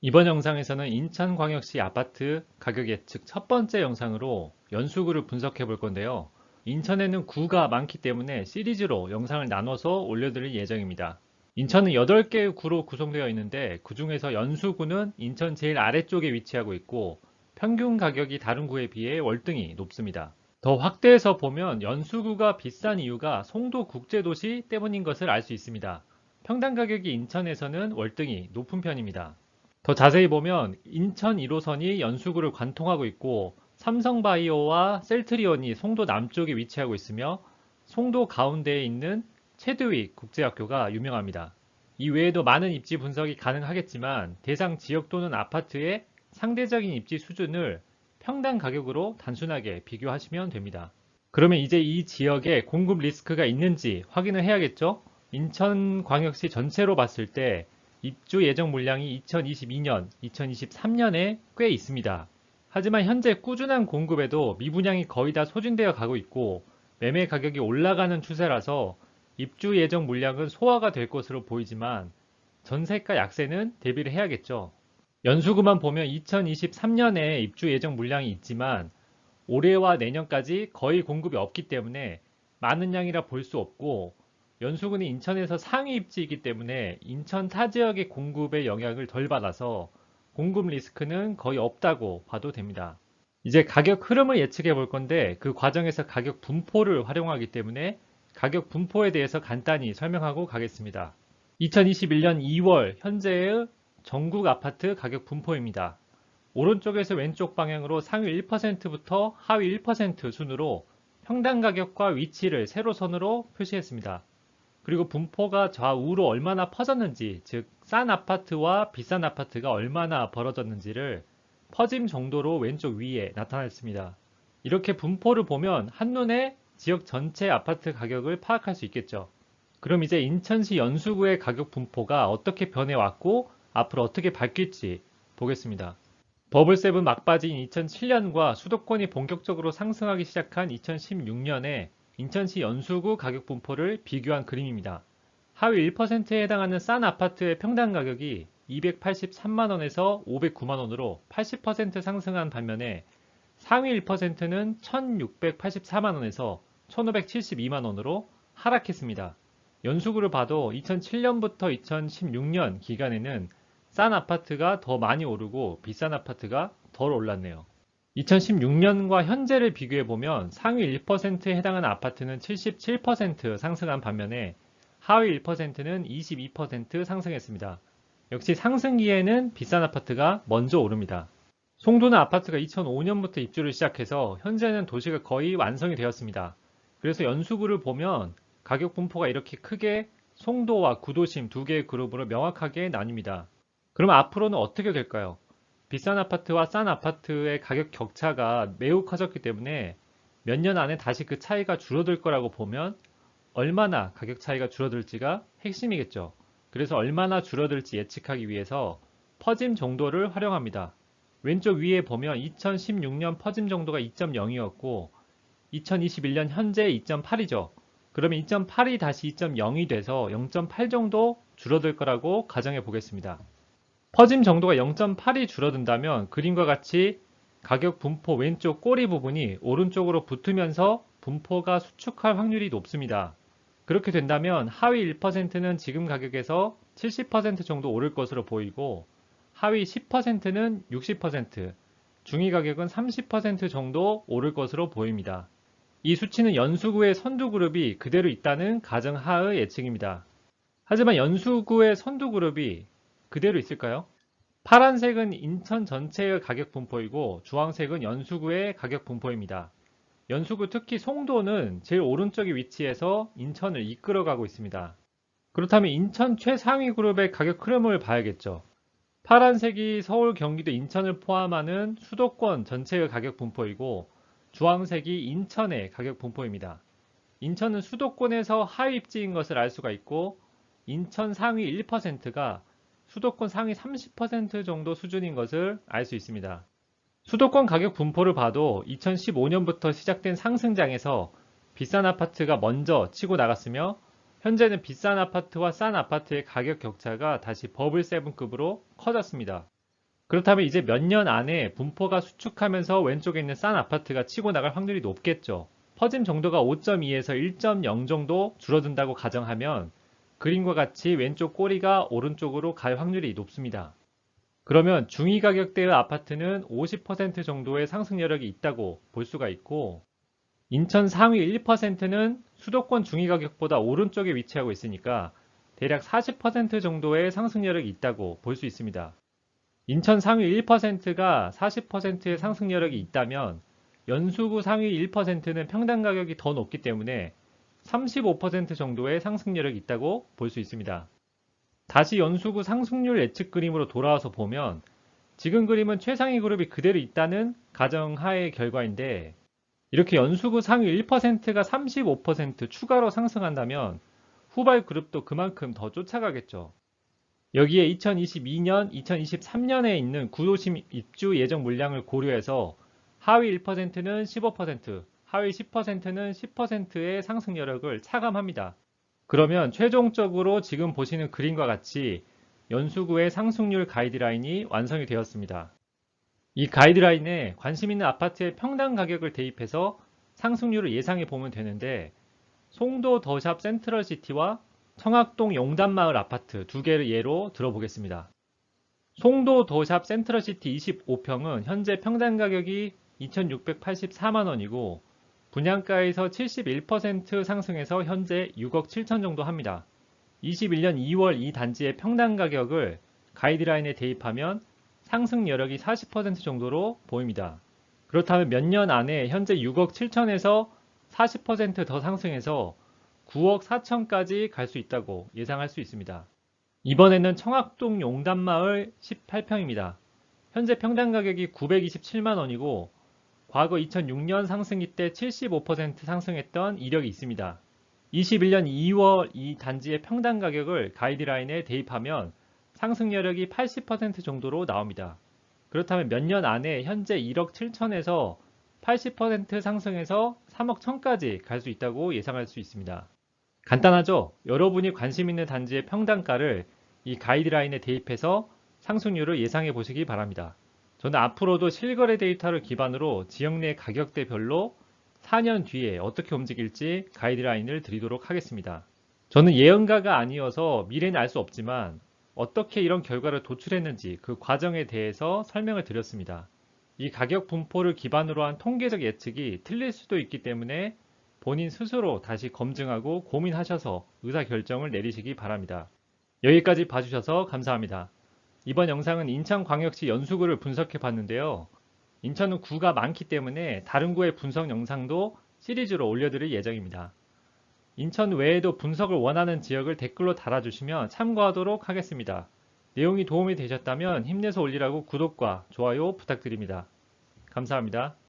이번 영상에서는 인천광역시 아파트 가격 예측 첫 번째 영상으로 연수구를 분석해 볼 건데요. 인천에는 구가 많기 때문에 시리즈로 영상을 나눠서 올려드릴 예정입니다. 인천은 8개의 구로 구성되어 있는데 그 중에서 연수구는 인천 제일 아래쪽에 위치하고 있고 평균 가격이 다른 구에 비해 월등히 높습니다. 더 확대해서 보면 연수구가 비싼 이유가 송도 국제도시 때문인 것을 알 수 있습니다. 평당 가격이 인천에서는 월등히 높은 편입니다. 더 자세히 보면 인천 1호선이 연수구를 관통하고 있고 삼성바이오와 셀트리온이 송도 남쪽에 위치하고 있으며 송도 가운데에 있는 체드윅 국제학교가 유명합니다. 이 외에도 많은 입지 분석이 가능하겠지만 대상 지역 또는 아파트의 상대적인 입지 수준을 평당 가격으로 단순하게 비교하시면 됩니다. 그러면 이제 이 지역에 공급 리스크가 있는지 확인을 해야겠죠? 인천광역시 전체로 봤을 때 입주 예정 물량이 2022년, 2023년에 꽤 있습니다. 하지만 현재 꾸준한 공급에도 미분양이 거의 다 소진되어 가고 있고 매매 가격이 올라가는 추세라서 입주 예정 물량은 소화가 될 것으로 보이지만 전세가 약세는 대비를 해야겠죠. 연수구만 보면 2023년에 입주 예정 물량이 있지만 올해와 내년까지 거의 공급이 없기 때문에 많은 양이라 볼 수 없고 연수구는 인천에서 상위 입지이기 때문에 인천 타 지역의 공급에 영향을 덜 받아서 공급 리스크는 거의 없다고 봐도 됩니다. 이제 가격 흐름을 예측해 볼 건데 그 과정에서 가격 분포를 활용하기 때문에 가격 분포에 대해서 간단히 설명하고 가겠습니다. 2021년 2월 현재의 전국 아파트 가격 분포입니다. 오른쪽에서 왼쪽 방향으로 상위 1%부터 하위 1% 순으로 평당 가격과 위치를 세로선으로 표시했습니다. 그리고 분포가 좌우로 얼마나 퍼졌는지, 즉 싼 아파트와 비싼 아파트가 얼마나 벌어졌는지를 퍼짐 정도로 왼쪽 위에 나타냈습니다. 이렇게 분포를 보면 한눈에 지역 전체 아파트 가격을 파악할 수 있겠죠. 그럼 이제 인천시 연수구의 가격 분포가 어떻게 변해왔고 앞으로 어떻게 바뀔지 보겠습니다. 버블7 막바지인 2007년과 수도권이 본격적으로 상승하기 시작한 2016년에 인천시 연수구 가격 분포를 비교한 그림입니다. 하위 1%에 해당하는 싼 아파트의 평당 가격이 283만원에서 509만원으로 80% 상승한 반면에 상위 1%는 1684만원에서 1572만원으로 하락했습니다. 연수구를 봐도 2007년부터 2016년 기간에는 싼 아파트가 더 많이 오르고 비싼 아파트가 덜 올랐네요. 2016년과 현재를 비교해보면 상위 1%에 해당하는 아파트는 77% 상승한 반면에 하위 1%는 22% 상승했습니다. 역시 상승기에는 비싼 아파트가 먼저 오릅니다. 송도는 아파트가 2005년부터 입주를 시작해서 현재는 도시가 거의 완성이 되었습니다. 그래서 연수구를 보면 가격 분포가 이렇게 크게 송도와 구도심 두 개의 그룹으로 명확하게 나뉩니다. 그럼 앞으로는 어떻게 될까요? 비싼 아파트와 싼 아파트의 가격 격차가 매우 커졌기 때문에 몇 년 안에 다시 그 차이가 줄어들 거라고 보면 얼마나 가격 차이가 줄어들지가 핵심이겠죠. 그래서 얼마나 줄어들지 예측하기 위해서 퍼짐 정도를 활용합니다. 왼쪽 위에 보면 2016년 퍼짐 정도가 2.0이었고 2021년 현재 2.8이죠. 그러면 2.8이 다시 2.0이 돼서 0.8 정도 줄어들 거라고 가정해 보겠습니다. 퍼짐 정도가 0.8이 줄어든다면 그림과 같이 가격 분포 왼쪽 꼬리 부분이 오른쪽으로 붙으면서 분포가 수축할 확률이 높습니다. 그렇게 된다면 하위 1%는 지금 가격에서 70% 정도 오를 것으로 보이고 하위 10%는 60%, 중위 가격은 30% 정도 오를 것으로 보입니다. 이 수치는 연수구의 선두그룹이 그대로 있다는 가정하의 예측입니다. 하지만 연수구의 선두그룹이 그대로 있을까요? 파란색은 인천 전체의 가격 분포이고 주황색은 연수구의 가격 분포입니다. 연수구 특히 송도는 제일 오른쪽에 위치해서 인천을 이끌어가고 있습니다. 그렇다면 인천 최상위 그룹의 가격 흐름을 봐야겠죠. 파란색이 서울, 경기도, 인천을 포함하는 수도권 전체의 가격 분포이고 주황색이 인천의 가격 분포입니다. 인천은 수도권에서 하위 입지인 것을 알 수가 있고 인천 상위 1%가 수도권 상위 30% 정도 수준인 것을 알 수 있습니다. 수도권 가격 분포를 봐도 2015년부터 시작된 상승장에서 비싼 아파트가 먼저 치고 나갔으며 현재는 비싼 아파트와 싼 아파트의 가격 격차가 다시 버블7급으로 커졌습니다. 그렇다면 이제 몇 년 안에 분포가 수축하면서 왼쪽에 있는 싼 아파트가 치고 나갈 확률이 높겠죠. 퍼짐 정도가 5.2에서 1.0 정도 줄어든다고 가정하면 그림과 같이 왼쪽 꼬리가 오른쪽으로 갈 확률이 높습니다. 그러면 중위 가격대의 아파트는 50% 정도의 상승 여력이 있다고 볼 수가 있고, 인천 상위 1%는 수도권 중위 가격보다 오른쪽에 위치하고 있으니까 대략 40% 정도의 상승 여력이 있다고 볼 수 있습니다. 인천 상위 1%가 40%의 상승 여력이 있다면 연수구 상위 1%는 평당 가격이 더 높기 때문에 35% 정도의 상승 여력이 있다고 볼 수 있습니다. 다시 연수구 상승률 예측 그림으로 돌아와서 보면 지금 그림은 최상위 그룹이 그대로 있다는 가정하의 결과인데, 이렇게 연수구 상위 1%가 35% 추가로 상승한다면 후발 그룹도 그만큼 더 쫓아가겠죠. 여기에 2022년, 2023년에 있는 구도심 입주 예정 물량을 고려해서 하위 1%는 15%, 하위 10%는 10%의 상승 여력을 차감합니다. 그러면 최종적으로 지금 보시는 그림과 같이 연수구의 상승률 가이드라인이 완성이 되었습니다. 이 가이드라인에 관심 있는 아파트의 평당 가격을 대입해서 상승률을 예상해 보면 되는데, 송도 더샵 센트럴시티와 청학동 용담마을 아파트 두 개를 예로 들어보겠습니다. 송도 더샵 센트럴시티 25평은 현재 평당 가격이 2,684만 원이고 분양가에서 71% 상승해서 현재 6억 7천 정도 합니다. 21년 2월 이 단지의 평당 가격을 가이드라인에 대입하면 상승 여력이 40% 정도로 보입니다. 그렇다면 몇 년 안에 현재 6억 7천에서 40% 더 상승해서 9억 4천까지 갈 수 있다고 예상할 수 있습니다. 이번에는 청학동 용담마을 18평입니다. 현재 평당 가격이 927만 원이고 과거 2006년 상승기 때 75% 상승했던 이력이 있습니다. 21년 2월 이 단지의 평당 가격을 가이드라인에 대입하면 상승 여력이 80% 정도로 나옵니다. 그렇다면 몇 년 안에 현재 1억 7천에서 80% 상승해서 3억 1천까지 갈 수 있다고 예상할 수 있습니다. 간단하죠? 여러분이 관심 있는 단지의 평당가를 이 가이드라인에 대입해서 상승률을 예상해 보시기 바랍니다. 저는 앞으로도 실거래 데이터를 기반으로 지역 내 가격대별로 4년 뒤에 어떻게 움직일지 가이드라인을 드리도록 하겠습니다. 저는 예언가가 아니어서 미래는 알 수 없지만 어떻게 이런 결과를 도출했는지 그 과정에 대해서 설명을 드렸습니다. 이 가격 분포를 기반으로 한 통계적 예측이 틀릴 수도 있기 때문에 본인 스스로 다시 검증하고 고민하셔서 의사결정을 내리시기 바랍니다. 여기까지 봐주셔서 감사합니다. 이번 영상은 인천광역시 연수구를 분석해 봤는데요. 인천은 구가 많기 때문에 다른 구의 분석 영상도 시리즈로 올려드릴 예정입니다. 인천 외에도 분석을 원하는 지역을 댓글로 달아주시면 참고하도록 하겠습니다. 내용이 도움이 되셨다면 힘내서 올리라고 구독과 좋아요 부탁드립니다. 감사합니다.